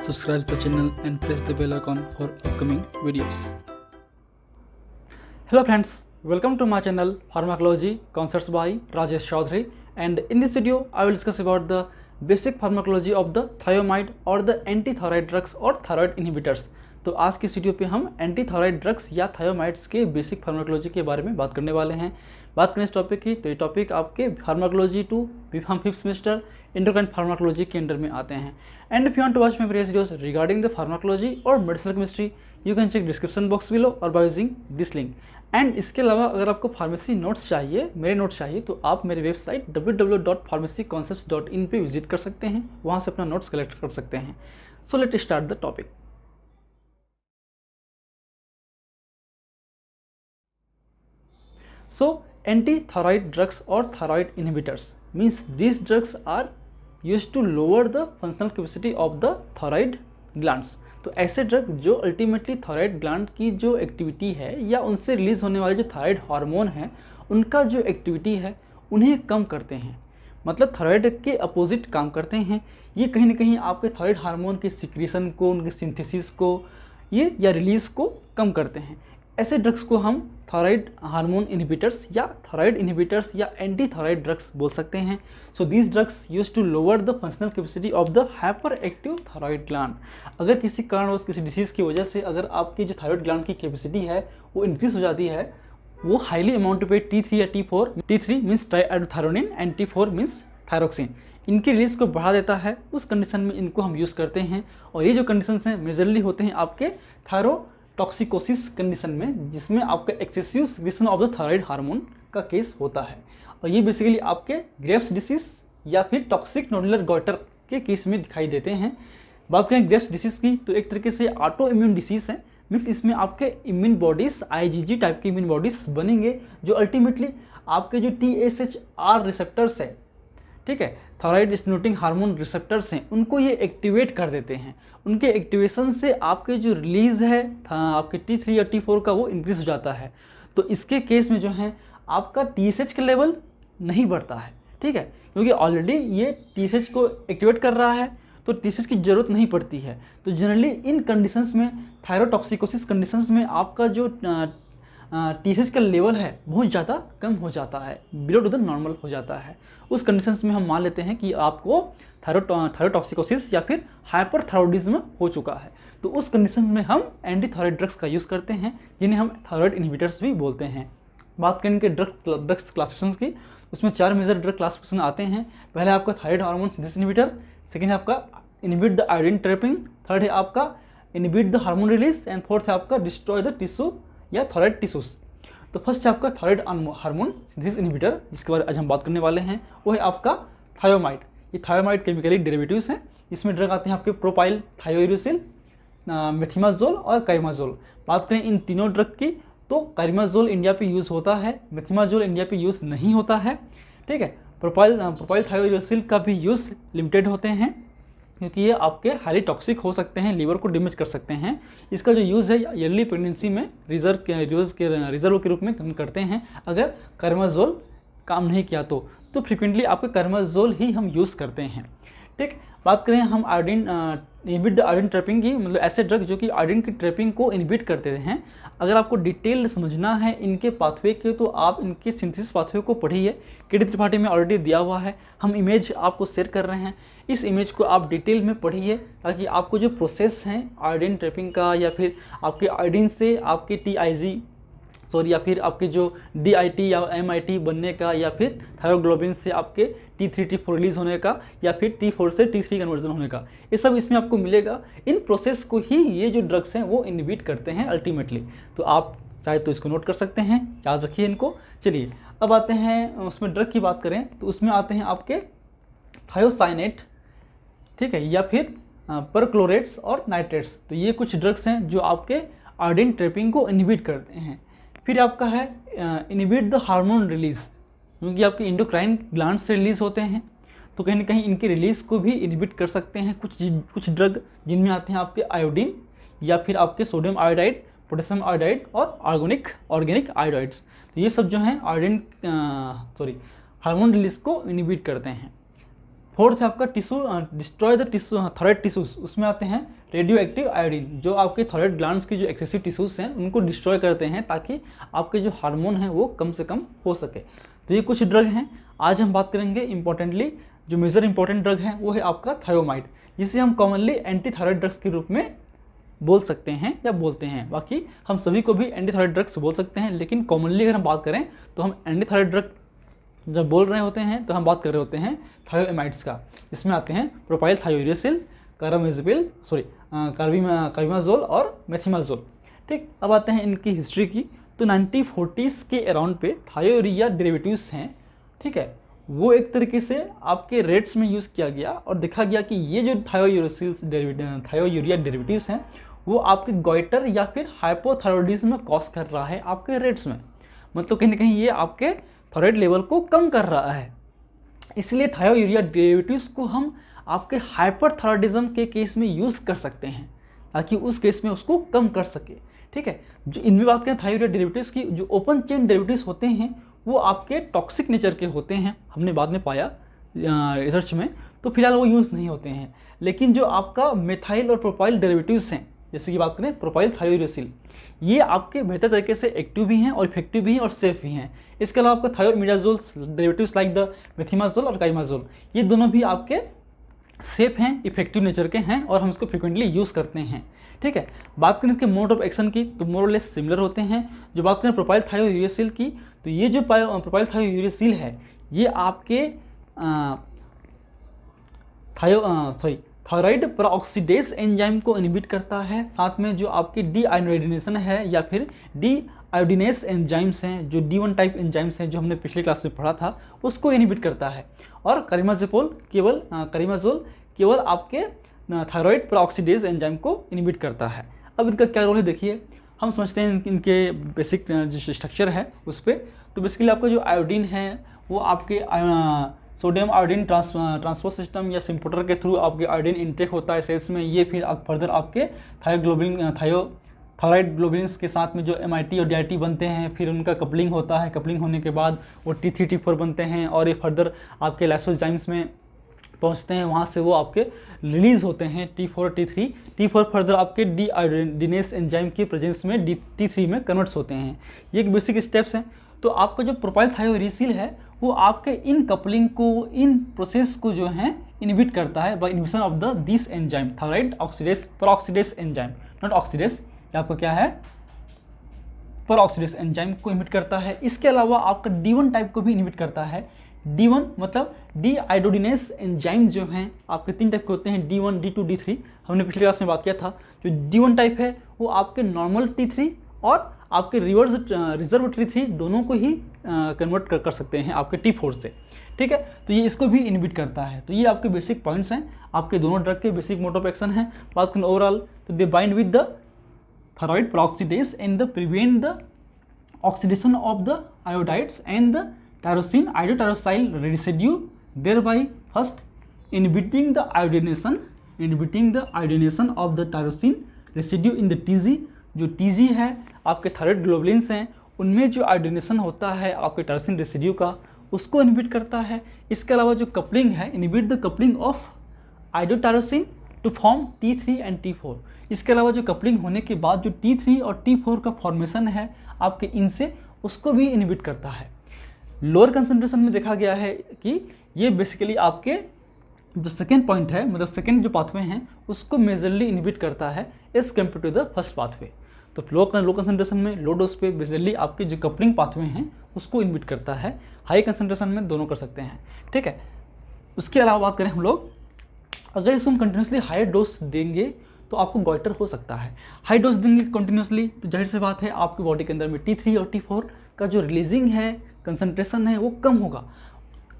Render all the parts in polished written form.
subscribe the channel and press the bell icon for upcoming videos. Hello friends, welcome to my channel Pharmacology Concepts by Rajesh Chaudhary, and in this video I will discuss about the basic pharmacology of the thiamide or the anti-thyroid drugs or thyroid inhibitors. तो आज की इस video पे हम anti thyroid drugs या थायोमाइड्स के basic pharmacology के बारे में बात करने वाले हैं। बात करें इस टॉपिक की तो ये टॉपिक आपके pharmacology two BPharm 5th semester endocrine pharmacology के अंडर में आते हैं। And if you want to watch my previous videos regarding the pharmacology और medicinal chemistry you can check description box below और by using this link. And इसके अलावा अगर आपको फार्मेसी नोट्स चाहिए, मेरे नोट्स चाहिए, तो आप मेरी वेबसाइट www.pharmacyconcepts.in पे विजिट कर सकते हैं, वहाँ से अपना नोट्स कलेक्ट कर सकते हैं। So let start the topic. So anti-thyroid drugs or thyroid inhibitors means these drugs are used to lower the functional capacity of the thyroid glands। तो ऐसे ड्रग जो अल्टीमेटली थायराइड ग्लैंड की जो activity है या उनसे रिलीज होने वाले जो थायराइड हार्मोन है उनका जो एक्टिविटी है उन्हें कम करते हैं, मतलब थायराइड के अपोजिट काम करते हैं। ये कहीं ना कहीं आपके थायराइड हार्मोन के सिक्रीशन को, उनके सिंथेसिस को ये या रिलीज को कम करते हैं। ऐसे ड्रग्स को हम थायराइड हार्मोन इनहिबिटर्स या थायराइड इनहिबिटर्स या एंटी थायराइड ड्रग्स बोल सकते हैं। So these drugs use to lower the functional capacity of the hyper active thyroid gland. अगर किसी कारणवश किसी डिसीज़ की वजह से अगर आपकी जो थायराइड ग्लैंड की कैपेसिटी है वो इंक्रीज हो जाती है, वो हाईली अमाउंट पे T3 या T4, T3 means triiodothyronine and T4 means thyroxine, इनकी रिलीज को बढ़ा देता है। उस कंडीशन में इनको हम यूज़ करते हैं और ये जो कंडीशंस हैं मेजरली होते हैं आपके थायरोटॉक्सिकोसिस कंडीशन में, जिसमें आपका excessive secretion of the thyroid hormone का केस होता है। और ये बेसिकली आपके ग्रेव्स डिसीज या फिर टॉक्सिक नोडुलर गॉइटर के केस में दिखाई देते हैं। बात करें ग्रेव्स डिसीज की तो एक तरीके से ऑटो इम्यून डिसीज है, मीन्स इसमें आपके इम्यून बॉडीज IgG टाइप की इम्यून बॉडीज बनेंगे जो अल्टीमेटली आपके जो TSHR रिसेप्टर्स है, ठीक है, थायराइड स्टिमुलेटिंग हार्मोन रिसेप्टर्स हैं, उनको ये एक्टिवेट कर देते हैं। उनके एक्टिवेशन से आपके जो रिलीज़ है आपके T3 या T4 का वो इंक्रीज हो जाता है। तो इसके केस में जो है आपका TSH का लेवल नहीं बढ़ता है, ठीक है, क्योंकि ऑलरेडी ये TSH को एक्टिवेट कर रहा है तो TSH की ज़रूरत नहीं पड़ती है। तो जनरली इन कंडीशंस में, थायरोटॉक्सिकोसिस कंडीशंस में आपका जो TSH का लेवल है बहुत ज़्यादा कम हो जाता है, बिलो टू द नॉर्मल हो जाता है। उस कंडीशंस में हम मान लेते हैं कि आपको थायरोटॉक्सिकोसिस या फिर हाइपरथायरॉयडिज्म हो चुका है। तो उस कंडीशन में हम एंटी थायराइड ड्रग्स का यूज़ करते हैं, जिन्हें हम थायराइड इनहिबिटर्स भी बोलते हैं। बात करें इनके ड्रग्स क्लासिफिकेशन की, उसमें 4 मेजर ड्रग क्लासिफिकेशन आते हैं। पहले आपका thyroid hormone synthesis inhibitor, second है आपका inhibit the iodine trapping, third है आपका inhibit the hormone release and fourth है आपका डिस्ट्रॉय द टिश्यू या थायराइड टिश्यूज। तो फर्स्ट है आपका थायराइड हार्मोन सिंथेसिस इनहिबिटर, जिसके बारे में आज हम बात करने वाले हैं, वो है आपका थायोमाइड। ये थायोमाइड केमिकली डेरिवेटिव्स हैं। इसमें ड्रग आते हैं आपके प्रोपाइल थायोइरोसिल, मेथिमाजोल और काइमाजोल। बात करें इन तीनों ड्रग की तो काइमाजोल इंडिया पे यूज़ होता है, मेथिमाजोल इंडिया पे यूज़ नहीं होता है, ठीक है। प्रोपाइल थायोइरोसिल का भी यूज़ लिमिटेड होते हैं क्योंकि ये आपके हाईली टॉक्सिक हो सकते हैं, लीवर को डैमेज कर सकते हैं। इसका जो यूज़ है अर्ली प्रेगनेंसी में रिजर्व के रूप में हम करते हैं। अगर कार्माजोल काम नहीं किया तो फ्रिक्वेंटली आपके कार्माजोल ही हम यूज़ करते हैं, ठीक। बात करें हम iodine inhibit the iodine trapping की, मतलब ऐसे ड्रग जो कि आयोडीन की ट्रैपिंग को इनहिबिट करते हैं। अगर आपको डिटेल समझना है इनके पाथवे के तो आप इनके सिंथेसिस पाथवे को पढ़िए, KD त्रिपाठी में ऑलरेडी दिया हुआ है। हम इमेज आपको शेयर कर रहे हैं, इस इमेज को आप डिटेल में पढ़िए ताकि आपको जो प्रोसेस हैं आयोडीन ट्रैपिंग का या फिर आपके आयोडीन से आपके TIG या फिर आपके जो DIT या MIT बनने का या फिर थायरोग्लोबिन से आपके T3 T4 रिलीज होने का या फिर T4 से T3 कन्वर्जन होने का, ये सब इसमें आपको मिलेगा। इन प्रोसेस को ही ये जो ड्रग्स हैं वो इनहिबिट करते हैं अल्टीमेटली। तो आप चाहे तो इसको नोट कर सकते हैं, याद रखिए इनको। चलिए अब आते हैं उसमें ड्रग की बात करें तो उसमें आते हैं आपके थायोसाइनेट, ठीक है, या फिर परक्लोरेट्स और नाइट्रेट्स। तो ये कुछ ड्रग्स हैं जो आपके आयोडीन ट्रैपिंग को इनहिबिट करते हैं। फिर आपका है इनहिबिट द हार्मोन रिलीज, क्योंकि आपके इंडोक्राइन ग्लैंड से रिलीज होते हैं तो कहीं ना कहीं इनके रिलीज को भी इनहिबिट कर सकते हैं कुछ ड्रग, जिनमें आते हैं आपके आयोडीन या फिर आपके सोडियम आयोडाइड, पोटेशियम आयोडाइड और ऑर्गेनिक आयोडाइड्स। तो ये सब जो हैं हार्मोन रिलीज को इनहिबिट करते हैं। फोर्थ है आपका tissue, destroy the tissue thyroid tissues, उसमें आते हैं रेडियो एक्टिव आयोडीन, जो आपके थायराइड ग्लैंड्स की जो एक्सेसिव टिश्यूज हैं उनको डिस्ट्रॉय करते हैं ताकि आपके जो हार्मोन हैं वो कम से कम हो सके। तो ये कुछ ड्रग हैं। आज हम बात करेंगे इंपॉर्टेंटली जो मेजर इंपॉर्टेंट ड्रग है वो है आपका थायोमाइड, जिसे हम कॉमनली एंटी थायराइड ड्रग्स के रूप में बोल सकते हैं या बोलते हैं। बाकी हम सभी को भी एंटी थायराइड ड्रग्स बोल सकते हैं, लेकिन कॉमनली अगर हम बात करें तो हम एंटी थायराइड ड्रग जब बोल रहे होते हैं तो हम बात कर रहे होते हैं थायोएमाइड्स का। इसमें आते हैं प्रोपाइल थायोयूरेसिल, कार्बिमाजोल और मेथिमाजोल। ठीक, अब आते हैं इनकी हिस्ट्री की। तो 1940s के अराउंड पे थायोयूरिया डेरिवेटिव्स हैं, ठीक है, वो एक तरीके से आपके रेट्स में यूज़ किया गया और देखा गया कि ये जो थायोयूरिया डेरिवेटिव्स हैं वो आपके गॉइटर या फिर हाइपोथायरॉयडिज्म में कॉज कर रहा है आपके रेट्स में, मतलब कहीं ना कहीं ये आपके थायराइड लेवल को कम कर रहा है। इसलिए थायोयूरिया डेरिवेटिव्स को हम आपके हाइपरथायरॉयडिज्म के केस में यूज़ कर सकते हैं ताकि उस केस में उसको कम कर सके। ठीक है, जो इनमें बात करें थायोयूरिया डेरिवेटिव्स की, जो ओपन चेन डेरिवेटिव्स होते हैं वो आपके टॉक्सिक नेचर के होते हैं, हमने बाद में पाया रिसर्च में, तो फिलहाल वो यूज़ नहीं होते हैं। लेकिन जो आपका मेथाइल और प्रोपाइल डेरिवेटिव्स हैं, जैसे कि बात करें प्रोपाइल थायोयूरेसिल, ये आपके बेहतर तरीके से एक्टिव भी हैं और इफेक्टिव भी हैं और सेफ भी हैं। इसके अलावा आपका थायोइमिडाजोल डेरिवेटिव्स लाइक द मेथिमाजोल और काइमाजोल, ये दोनों भी आपके सेफ हैं, इफेक्टिव नेचर के हैं और हम इसको फ्रिक्वेंटली यूज़ करते हैं। ठीक है, बात करें इसके मोड ऑफ एक्शन की तो मोर और लेस सिमिलर होते हैं। जो बात करें प्रोपाइल थायोयूरेसिल की, तो ये जो प्रोपाइल थायोयूरेसिल है ये आपके थायराइड पेरोक्सीडेज एंजाइम को इनहिबिट करता है। साथ में जो आपकी डी आयोडीनेशन है या फिर डी आयोडीनेस एंजाइम्स हैं, जो D1 टाइप एंजाइम्स हैं जो हमने पिछले क्लास में पढ़ा था, उसको इनहिबिट करता है। और करिमाजोल केवल आपके थायराइड पेरोक्सीडेज एंजाइम को इनहिबिट करता है। अब इनका क्या रोल है देखिए, हम समझते हैं इनके बेसिक जो स्ट्रक्चर है उस पर। तो बेसिकली आपका जो आयोडीन है वो आपके सोडियम आयोडीन ट्रांसपोर्ट सिस्टम या सिम्पोर्टर के थ्रू आपके आयोडीन इंटेक होता है सेल्स में। ये फिर आप फर्दर आपके थायराइड ग्लोबिन्स के साथ में जो MIT और DIT बनते हैं, फिर उनका कपलिंग होता है। कपलिंग होने के बाद वो T3 T4 बनते हैं और ये फर्दर आपके लाइसोजाइम्स में पहुंचते हैं, वहाँ से वो आपके रिलीज़ होते हैं T4 T3। T4 फर्दर आपके डी आयोडीनेस एंजाइम की प्रेजेंस में T3 में कन्वर्ट्स होते हैं। ये एक बेसिक स्टेप्स हैं। तो आपका जो प्रोपाइल थायोयूरेसिल है वो आपके इन कपलिंग को, इन प्रोसेस को जो है इनहिबिट करता है by inhibition of the this enzyme thyroid peroxidase enzyme, not oxidase, आपका क्या है पेरोक्सीडेज एंजाइम को इनहिबिट करता है। इसके अलावा आपका D1 टाइप को भी इनहिबिट करता है। D1 मतलब डी आयोडीनेस एंजाइम जो हैं आपके 3 टाइप के होते हैं, D1, D2, D3। हमने पिछले क्लास में बात किया था। जो D1 टाइप है वो आपके नॉर्मल T3 और आपके रिजर्व T3 दोनों को ही कन्वर्ट कर सकते हैं आपके T4 से। ठीक है, तो ये इसको भी इनहिबिट करता है। तो ये आपके बेसिक पॉइंट्स हैं, आपके दोनों ड्रग के बेसिक मोड ऑफ एक्शन हैं। बात करें ओवरऑल तो they bind with the thyroid peroxidase and the prevent the oxidation of the iodides and the tyrosine iodotyrosyl residue, thereby first inhibiting the iodination of the tyrosine residue in the TG। जो TG है आपके thyroid globulins हैं उनमें जो iodination होता है आपके tyrosine residue का, उसको इनहिबिट करता है। इसके अलावा जो कपलिंग है, inhibit the coupling of iodotyrosine to form T3 and T4। इसके अलावा जो कपलिंग होने के बाद जो T3 और T4 का फॉर्मेशन है आपके इनसे, उसको भी इनहिबिट करता है। लोअर कंसंट्रेशन में देखा गया है कि ये बेसिकली आपके जो सेकेंड पॉइंट है, मतलब सेकेंड जो पाथवे हैं उसको मेजरली इनहिबिट करता है as compare to the first pathway. तो लो कंसंट्रेशन में लो डोज पे बेसिकली आपके जो कपलिंग पाथवे हैं उसको इनहिबिट करता है। हाई कंसंट्रेशन में दोनों कर सकते हैं। ठीक है, उसके अलावा बात करें हम लोग, अगर इसको हम कंटिन्यूसली हाई डोज देंगे तो आपको गॉइटर हो सकता है। हाई डोज देंगे कंटिन्यूसली तो जाहिर सी बात है आपकी बॉडी के अंदर में T3 और T4 का जो रिलीजिंग है, कंसंट्रेशन है, वो कम होगा।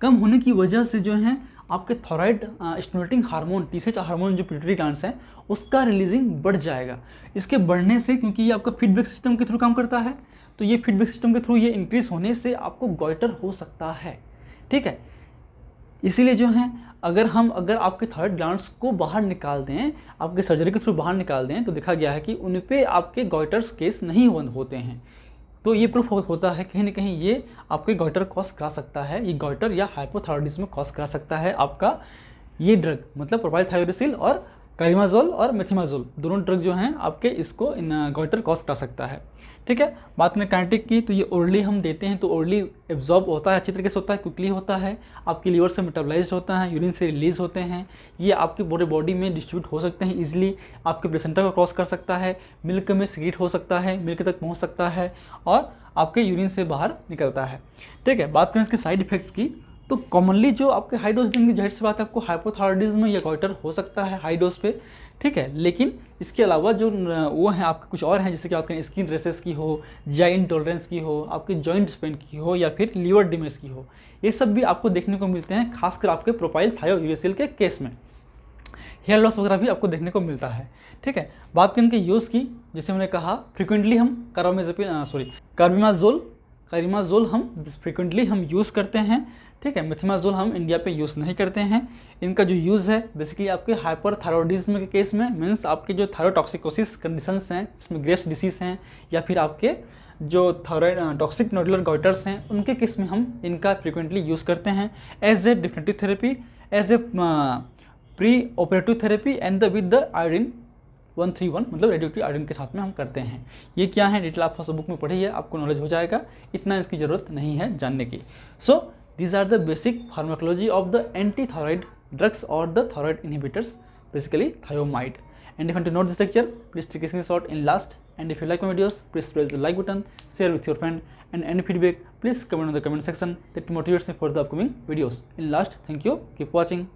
कम होने की वजह से जो है आपके thyroid stimulating hormone TSH hormone जो पिट्यूटरी ग्लैंड्स हैं उसका रिलीजिंग बढ़ जाएगा। इसके बढ़ने से, क्योंकि ये आपका फीडबैक सिस्टम के थ्रू काम करता है, तो ये फीडबैक सिस्टम के थ्रू ये इंक्रीज होने से आपको गॉइटर हो सकता है। ठीक है, इसीलिए जो है अगर आपके थायराइड ग्लैंड्स को बाहर निकाल दें, आपके सर्जरी के थ्रू बाहर निकाल दें, तो देखा गया है कि उन पे आपके गॉइटर्स केस नहीं होते हैं। तो ये प्रूफ होता है कहीं ना कहीं ये आपके गॉइटर कॉज करा सकता है, ये गॉइटर या हाइपोथायरॉयडिज्म कॉज करा सकता है आपका ये ड्रग, मतलब प्रोपाइल थायोरेसिल और कारिमाजोल और मेथिमाजोल दोनों ड्रग जो हैं आपके इसको इन गॉइटर कॉज करा सकता है। ठीक है, बात करें काइनेटिक की, तो ये ओरली हम देते हैं तो ओरली एब्जॉर्ब होता है, अच्छी तरीके से होता है, क्विकली होता है, आपकी लीवर से मेटाबलाइज होता है, यूरिन से रिलीज होते हैं, ये आपके पूरे बॉडी में डिस्ट्रीब्यूट हो सकते हैं इजीली, आपके प्लेसेंटा को क्रॉस कर सकता है, मिल्क में सिक्रीट हो सकता है, मिल्क तक पहुँच सकता है और आपके यूरिन से बाहर निकलता है। ठीक है, बात करें इसके साइड इफेक्ट्स की, तो कॉमनली जो आपके हाई डोज देंगे, जाहिर सी बात है आपको हाइपोथायरॉयडिज्म या गॉइटर हो सकता है हाई डोज पे। ठीक है, लेकिन इसके अलावा जो वो हैं आपके कुछ और हैं, जैसे कि आपके स्किन रेसेस की हो, जाई इंटॉलरेंस की हो, आपके जॉइंट स्पेन की हो या फिर लीवर डैमेज की हो, ये सब भी आपको देखने को मिलते हैं, खासकर आपके प्रोपाइल थायोरेसिल के केस में। हेयर लॉस वगैरह भी आपको देखने को मिलता है। ठीक है, बात करें इनके यूज़ की, जैसे मैंने कहा फ्रिक्वेंटली हम कारिमाजोल हम फ्रिक्वेंटली हम यूज़ करते हैं। ठीक है, मेथिमाजोल हम इंडिया पे यूज़ नहीं करते हैं। इनका जो यूज़ है बेसिकली आपके हाइपरथायरॉयडिज्म के केस में, मीन्स आपके जो थायरोटॉक्सिकोसिस कंडीशंस हैं, इसमें ग्रेव्स डिसीज़ हैं या फिर आपके जो थायराइड टॉक्सिक नोडुलर गॉइटर्स हैं, उनके केस में हम इनका फ्रिक्वेंटली यूज़ करते हैं as a definitive therapy, as a pre operative therapy and with the iodine 131, मतलब रेडियोएक्टिव आयोडीन के साथ में हम करते हैं। ये क्या है डिटेल आप बुक में पढ़ी है, आपको नॉलेज हो जाएगा, इतना इसकी ज़रूरत नहीं है जानने की। सो these are the basic pharmacology of the anti-thyroid drugs or the thyroid inhibitors, basically thiamide. And if you want to know this lecture, please take a screenshot in last. And if you like my videos, please press the like button, share with your friend, and any feedback, please comment on the comment section. That motivates me for the upcoming videos. In last, thank you. Keep watching.